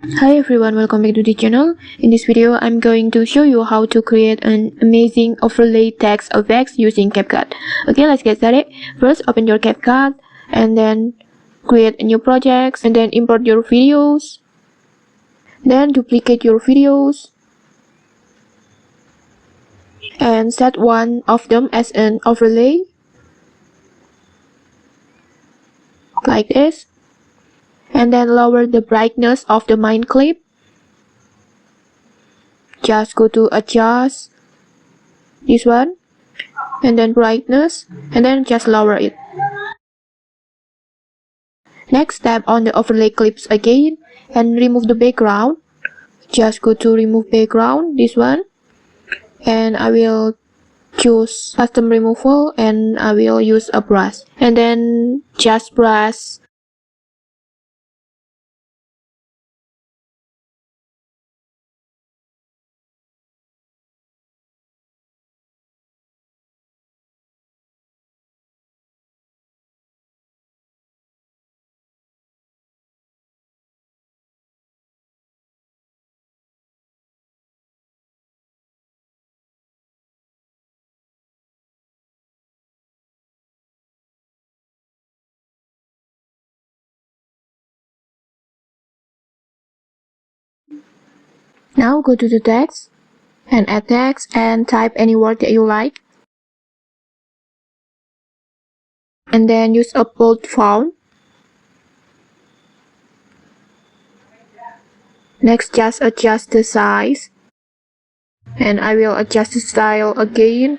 Hi everyone, welcome back to the channel. In this video, I'm going to show you how to create an amazing overlay text effects using CapCut. Okay, let's get started. First, open your CapCut and then create a new project and then import your videos. Then duplicate your videos and set one of them as an overlay like this. And then lower the brightness of the main clip. Just go to adjust this one and then brightness and then just lower it. Next, tap on the overlay clips again and remove the background. Just go to remove background, this one, and I will choose custom removal and I will use a brush and then just brush Now go to the text and add text and type any word that you like. And then use a bold font. Next, just adjust the size. And I will adjust the style again.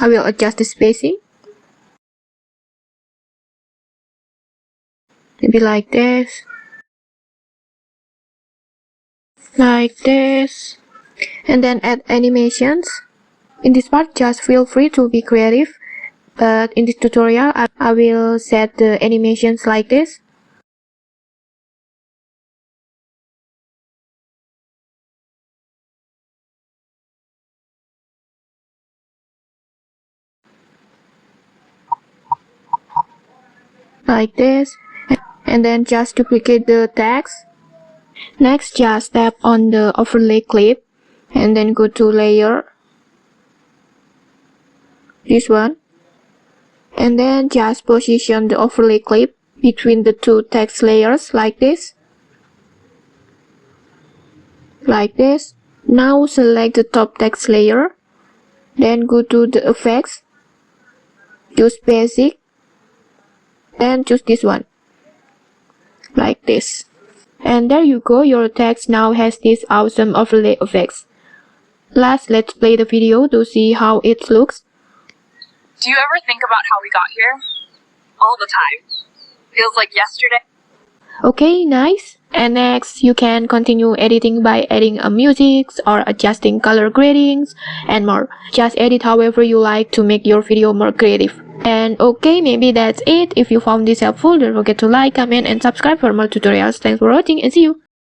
I will adjust the spacing. Maybe like this. Like this. And then add animations. In this part, just feel free to be creative. But in this tutorial, I will set the animations like this. Like this. And then just duplicate the text. Next, just tap on the overlay clip and then go to layer, this one, and then just position the overlay clip between the two text layers like this. Like this. Now select the top text layer, then go to the effects, choose basic, then choose this one, like this. And there you go, your text now has this awesome overlay effects. Last, let's play the video to see how it looks. Do you ever think about how we got here? All the time. Feels like yesterday. Okay, nice. And next, you can continue editing by adding a music or adjusting color gradings and more. Just edit however you like to make your video more creative. And okay, maybe that's it. If you found this helpful, don't forget to like, comment, and subscribe for more tutorials. Thanks for watching and see you.